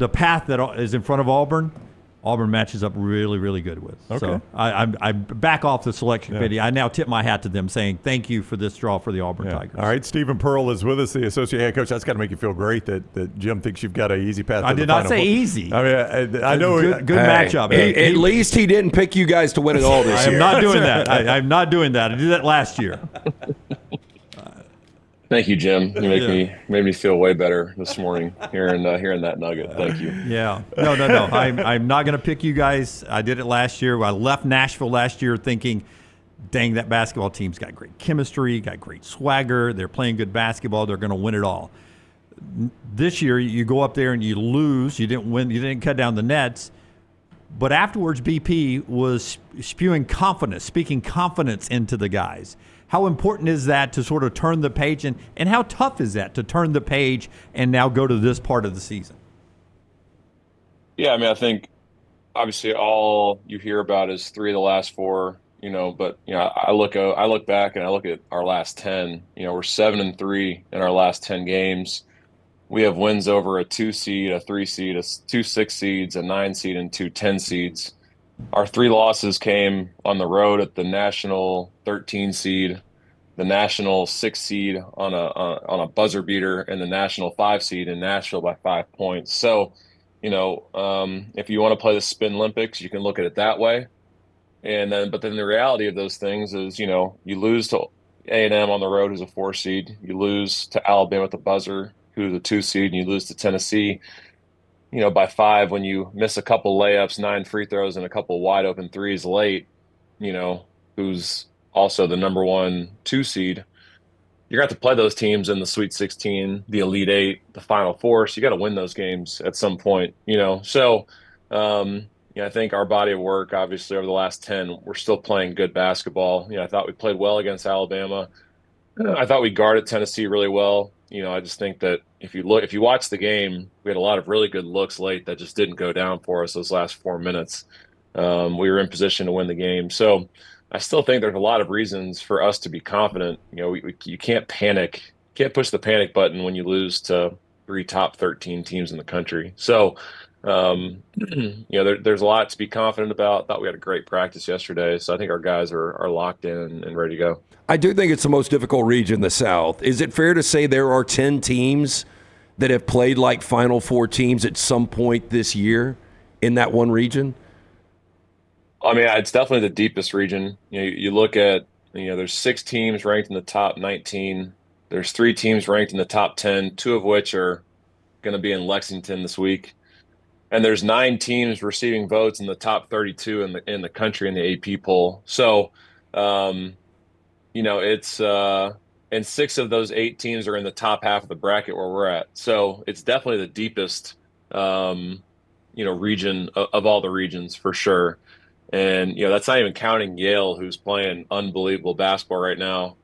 the path that is in front of Auburn matches up really, really good with. Okay. So I back off the selection committee. I now tip my hat to them saying thank you for this draw for the Auburn Tigers. All right, Stephen Pearl is with us, the associate head coach. That's got to make you feel great that Jim thinks you've got an easy path to I the did not Final say Four. easy. I mean, I know. Good matchup. At least he didn't pick you guys to win it all this I am year. not doing that. I'm not doing that. I did that last year. Thank you, Jim. You made me feel way better this morning hearing that nugget. Thank you. Yeah. No. I'm not going to pick you guys. I did it last year. I left Nashville last year thinking, dang, that basketball team's got great chemistry, got great swagger. They're playing good basketball. They're going to win it all. This year, you go up there and you lose. You didn't win. You didn't cut down the nets. But afterwards, BP was speaking confidence into the guys. How important is that to sort of turn the page, and how tough is that to turn the page and now go to this part of the season? Yeah, I mean, I think obviously all you hear about is 3 of the last 4, but I look back and I look at our last 10. We're 7-3 in our last 10 games. We have wins over a 2 seed, a 3 seed, 2 6 seeds, a 9 seed, and 2 10 seeds. Our 3 losses came on the road at the national 13 seed, the national 6 seed on a buzzer beater, and the national 5 seed in Nashville by 5 points. So, if you want to play the Spin Olympics, you can look at it that way. But then the reality of those things is, you lose to A&M on the road, who's a 4 seed. You lose to Alabama at the buzzer, who's a 2 seed, and you lose to Tennessee, by 5 when you miss a couple layups, 9 free throws, and a couple wide open threes late, who's also the number 1 2 seed. You're going to have to play those teams in the Sweet 16, the Elite 8, the Final Four. So you got to win those games at some point, So, I think our body of work, obviously, over the last 10, we're still playing good basketball. I thought we played well against Alabama. I thought we guarded Tennessee really well. I just think that if you watch the game, we had a lot of really good looks late that just didn't go down for us those last 4 minutes. We were in position to win the game. So I still think there's a lot of reasons for us to be confident. You can't panic, can't push the panic button when you lose to 3 top 13 teams in the country. So, there's a lot to be confident about. Thought we had a great practice yesterday. So I think our guys are locked in and ready to go. I do think it's the most difficult region in the South. Is it fair to say there are 10 teams that have played like Final Four teams at some point this year in that one region? I mean, it's definitely the deepest region. You look at, there's 6 teams ranked in the top 19. There's 3 teams ranked in the top 10, 2 of which are going to be in Lexington this week. And there's 9 teams receiving votes in the top 32 in the country in the AP poll. So, it's and 6 of those 8 teams are in the top half of the bracket where we're at. So it's definitely the deepest, region of all the regions for sure. And, that's not even counting Yale, who's playing unbelievable basketball right now.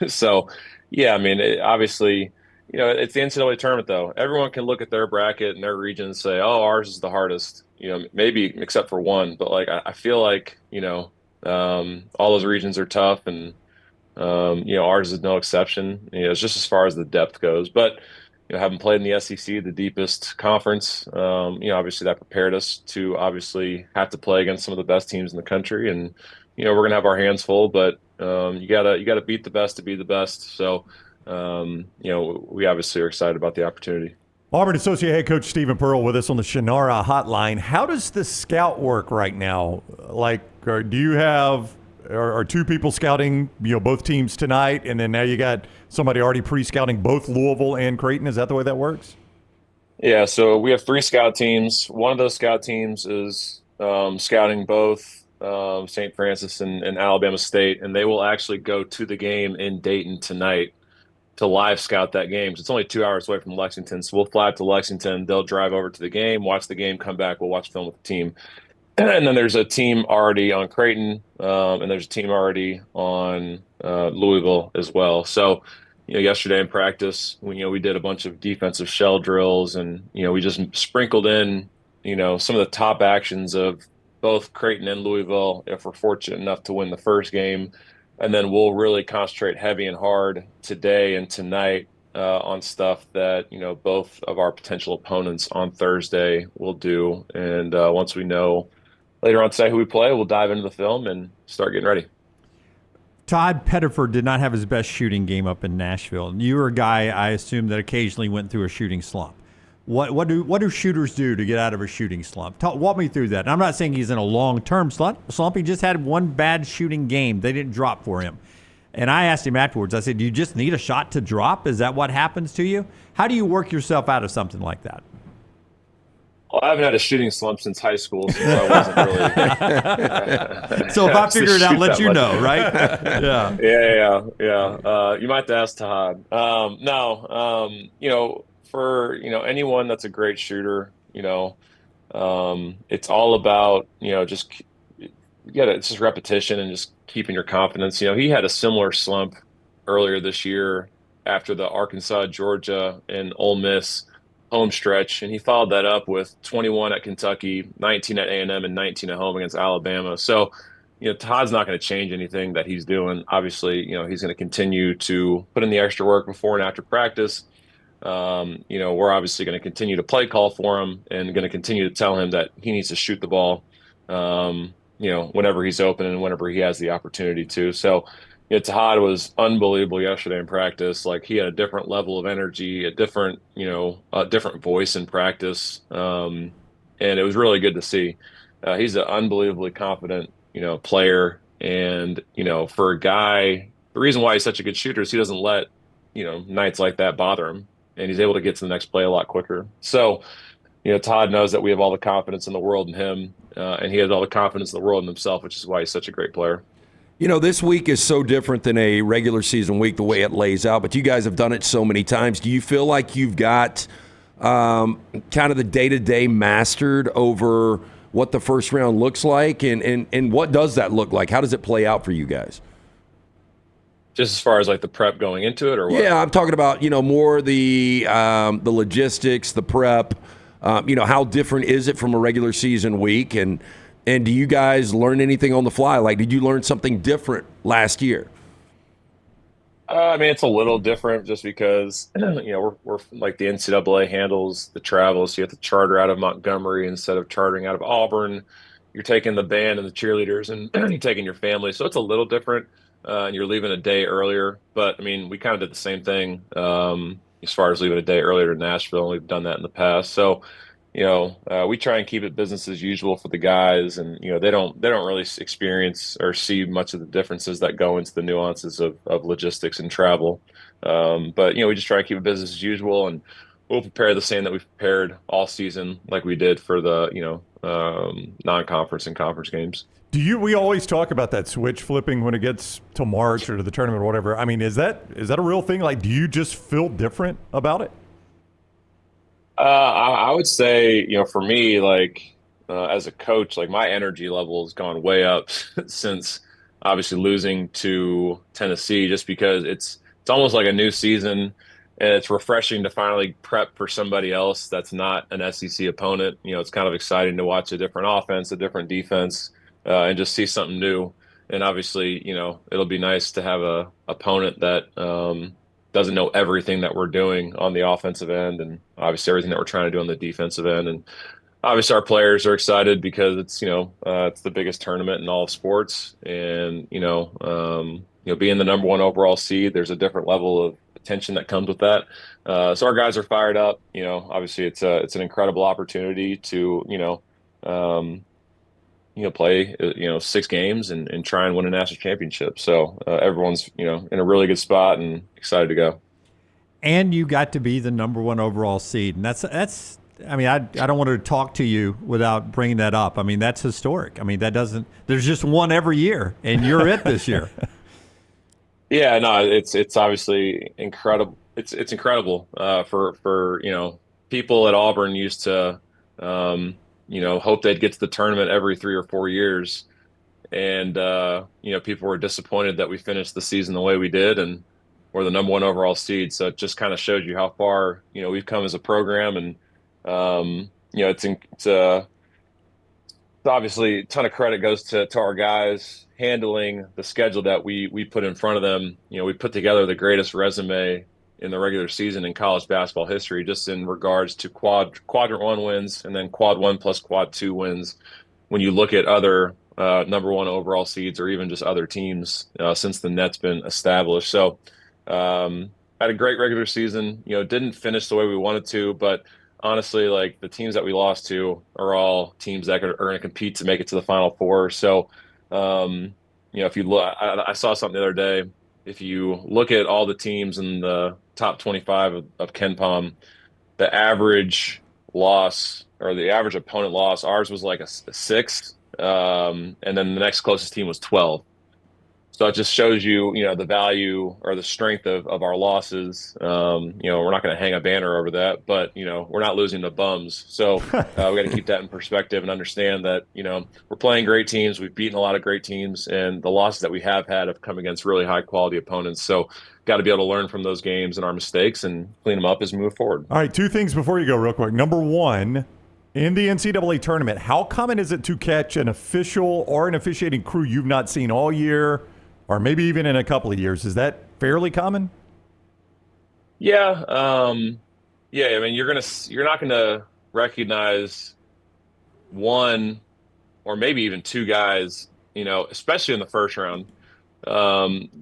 So, yeah, I mean, obviously, it's the NCAA tournament, though. Everyone can look at their bracket and their region and say, oh, ours is the hardest, maybe except for one. But, I feel like, all those regions are tough, and, ours is no exception. It's just as far as the depth goes. But, having played in the SEC, the deepest conference, obviously that prepared us to obviously have to play against some of the best teams in the country. And, we're going to have our hands full, but you gotta beat the best to be the best. So, we obviously are excited about the opportunity. Auburn Associate Head Coach Stephen Pearl with us on the Shannara Hotline. How does the scout work right now? Do you have are 2 people scouting, both teams tonight, and then now you got somebody already pre-scouting both Louisville and Creighton? Is that the way that works? Yeah, so we have 3 scout teams. One of those scout teams is scouting both St. Francis and Alabama State, and they will actually go to the game in Dayton tonight to live scout that game. So it's only 2 hours away from Lexington. So we'll fly up to Lexington. They'll drive over to the game, watch the game, come back. We'll watch film with the team. And then there's a team already on Creighton, and there's a team already on Louisville as well. So, yesterday in practice, we did a bunch of defensive shell drills, and, we just sprinkled in, some of the top actions of both Creighton and Louisville if we're fortunate enough to win the first game. And then we'll really concentrate heavy and hard today and tonight on stuff that, both of our potential opponents on Thursday will do. And once we know later on today who we play, we'll dive into the film and start getting ready. Tahaad Pettiford did not have his best shooting game up in Nashville. And you were a guy, I assume, that occasionally went through a shooting slump. What do shooters do to get out of a shooting slump? Walk me through that. And I'm not saying he's in a long-term slump. He just had one bad shooting game. They didn't drop for him. And I asked him afterwards, I said, do you just need a shot to drop? Is that what happens to you? How do you work yourself out of something like that? Well, I haven't had a shooting slump since high school, since I wasn't really. So if I figure it out, let you know, right? Yeah. You might have to ask Todd. For anyone that's a great shooter, it's all about it's just repetition and just keeping your confidence. He had a similar slump earlier this year after the Arkansas, Georgia, and Ole Miss home stretch, and he followed that up with 21 at Kentucky, 19 at A&M, and 19 at home against Alabama. So, Todd's not going to change anything that he's doing. Obviously, he's going to continue to put in the extra work before and after practice. We're obviously going to continue to play call for him and going to continue to tell him that he needs to shoot the ball, whenever he's open and whenever he has the opportunity to. So, Tahaad was unbelievable yesterday in practice. Like, he had a different level of energy, a different voice in practice. And it was really good to see. He's an unbelievably confident, player. And, for a guy, the reason why he's such a good shooter is he doesn't let, nights like that bother him. And he's able to get to the next play a lot quicker. So, Todd knows that we have all the confidence in the world in him. And he has all the confidence in the world in himself, which is why he's such a great player. This week is so different than a regular season week, the way it lays out, but you guys have done it so many times. Do you feel like you've got kind of the day-to-day mastered over what the first round looks like, and what does that look like? How does it play out for you guys? Just as far as like the prep going into it, or what? Yeah, I'm talking about, more the logistics, the prep, how different is it from a regular season week, and do you guys learn anything on the fly? Like, did you learn something different last year? It's a little different just because, we're like the NCAA handles the travel. So you have to charter out of Montgomery instead of chartering out of Auburn. You're taking the band and the cheerleaders and you're taking your family. So it's a little different. And you're leaving a day earlier. But, we kind of did the same thing as far as leaving a day earlier to Nashville. And we've done that in the past. So, we try and keep it business as usual for the guys, and they don't really experience or see much of the differences that go into the nuances of logistics and travel. But we just try to keep it business as usual, and we'll prepare the same that we've prepared all season, like we did for the non-conference and conference games. We always talk about that switch flipping when it gets to March or to the tournament or whatever. Is that a real thing? Like, do you just feel different about it? I would say, for me, as a coach, my energy level has gone way up since obviously losing to Tennessee, just because it's almost like a new season, and it's refreshing to finally prep for somebody else that's not an SEC opponent. It's kind of exciting to watch a different offense, a different defense, and just see something new. And obviously, it'll be nice to have a opponent that doesn't know everything that we're doing on the offensive end, and obviously everything that we're trying to do on the defensive end. And obviously our players are excited because it's the biggest tournament in all of sports, and being the number one overall seed, there's a different level of attention that comes with that. So our guys are fired up. Obviously it's an incredible opportunity to play 6 games and try and win a national championship. So everyone's in a really good spot and excited to go. And you got to be the number one overall seed, and that's. I don't want to talk to you without bringing that up. That's historic. There's just one every year, and you're it this year. Yeah, no, it's obviously incredible. It's incredible for people at Auburn used to hope they'd get to the tournament every 3 or 4 years. And, people were disappointed that we finished the season the way we did, and we're the number one overall seed. So it just kind of shows you how far, we've come as a program. And, it's obviously a ton of credit goes to our guys handling the schedule that we put in front of them. We put together the greatest resume in the regular season in college basketball history, just in regards to quadrant 1 wins and then quad 1 plus quad 2 wins. When you look at other number 1 overall seeds or even just other teams since the net's been established. So had a great regular season, didn't finish the way we wanted to, but honestly, like the teams that we lost to are all teams that are going to compete to make it to the Final Four. So, if you look, I saw something the other day. If you look at all the teams in the top 25 of KenPom, the average loss or the average opponent loss, ours was like a 6. And then the next closest team was 12. So it just shows you, the value or the strength of our losses. We're not going to hang a banner over that, but, we're not losing to bums. So we got to keep that in perspective and understand that, we're playing great teams. We've beaten a lot of great teams, and the losses that we have had have come against really high quality opponents. So got to be able to learn from those games and our mistakes and clean them up as we move forward. All right, 2 things before you go real quick. Number 1, in the NCAA tournament, how common is it to catch an official or an officiating crew you've not seen all year? Or maybe even in a couple of years? Is that fairly common? Yeah. I mean, you're not gonna recognize 1 or maybe even 2 guys, especially in the first round.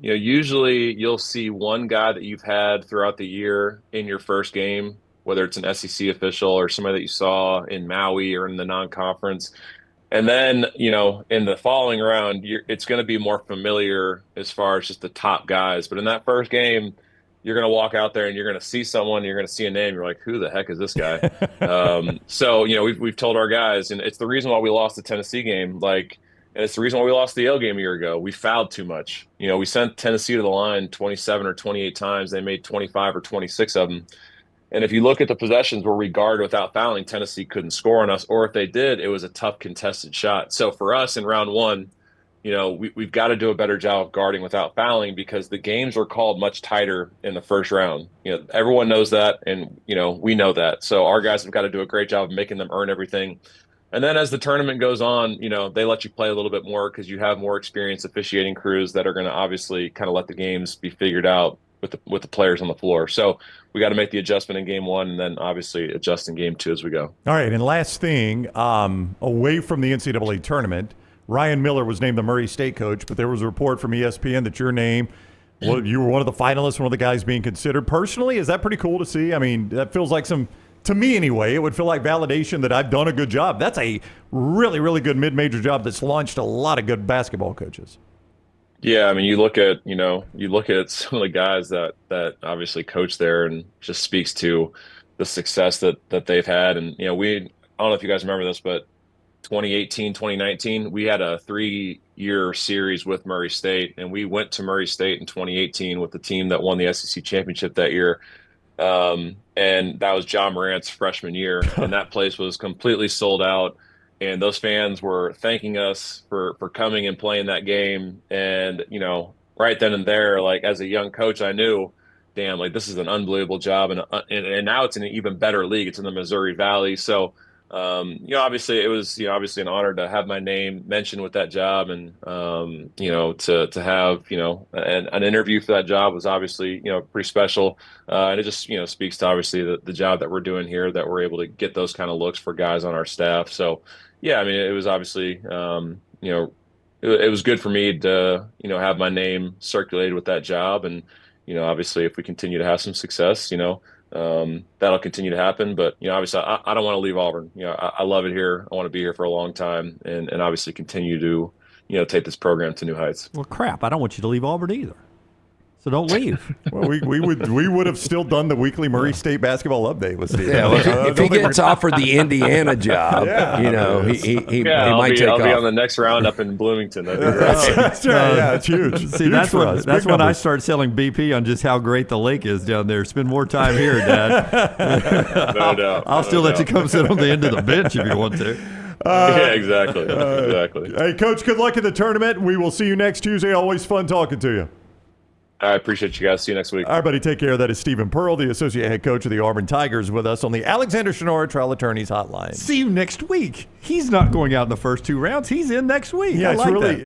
Usually you'll see 1 guy that you've had throughout the year in your first game, whether it's an SEC official or somebody that you saw in Maui or in the non-conference. And then, in the following round, it's going to be more familiar as far as just the top guys. But in that first game, you're going to walk out there and you're going to see someone, you're going to see a name. You're like, who the heck is this guy? So, we've told our guys, and it's the reason why we lost the Tennessee game. And it's the reason why we lost the Yale game a year ago. We fouled too much. We sent Tennessee to the line 27 or 28 times. They made 25 or 26 of them. And if you look at the possessions where we guarded without fouling, Tennessee couldn't score on us, or if they did, it was a tough contested shot. So for us in round 1, we've got to do a better job of guarding without fouling because the games were called much tighter in the first round. Everyone knows that, and we know that. So our guys have got to do a great job of making them earn everything. And then as the tournament goes on, they let you play a little bit more because you have more experienced officiating crews that are going to obviously kind of let the games be figured out with the players on the floor. So we got to make the adjustment in game 1 and then obviously adjust in game 2 as we go. All right, and last thing, away from the NCAA tournament, Ryan Miller was named the Murray State coach, but there was a report from ESPN that your name, you were one of the finalists, one of the guys being considered. Personally, is that pretty cool to see? I mean, that feels like to me anyway, it would feel like validation that I've done a good job. That's a really, really good mid-major job that's launched a lot of good basketball coaches. Yeah, I mean, you look at some of the guys that obviously coach there, and just speaks to the success that they've had. And I don't know if you guys remember this, but 2018, 2019, we had a 3-year series with Murray State, and we went to Murray State in 2018 with the team that won the SEC championship that year. And that was John Morant's freshman year, and that place was completely sold out. And those fans were thanking us for coming and playing that game. And, right then and there, like as a young coach, I knew, damn, like this is an unbelievable job. And now it's in an even better league. It's in the Missouri Valley. So, obviously it was, obviously an honor to have my name mentioned with that job. And, to have, an interview for that job was obviously, pretty special. And it just, speaks to obviously the job that we're doing here, that we're able to get those kind of looks for guys on our staff. So, yeah, I mean, it was obviously, it was good for me to, have my name circulated with that job. And, obviously if we continue to have some success, that'll continue to happen. But, obviously I don't want to leave Auburn. I love it here. I want to be here for a long time and obviously continue to, take this program to new heights. Well, crap, I don't want you to leave Auburn either. So don't leave. Well, we would have still done the weekly Murray State basketball update with Steve. Yeah, well, if he gets offered the Indiana job, he might take off. I'll be on the next round up in Bloomington. That'd be great. That's right. Yeah, it's huge. See, huge that's when I start selling BP on just how great the lake is down there. Spend more time here, Dad. No doubt. I'll still let you come sit on the end of the bench if you want to. Yeah, exactly. Exactly. Hey, Coach, good luck in the tournament. We will see you next Tuesday. Always fun talking to you. I appreciate you guys. See you next week. All right, buddy. Take care. That is Stephen Pearl, the associate head coach of the Auburn Tigers, with us on the Alexander Shinora Trial Attorneys Hotline. See you next week. He's not going out in the first 2 rounds. He's in next week. Yeah, I like that.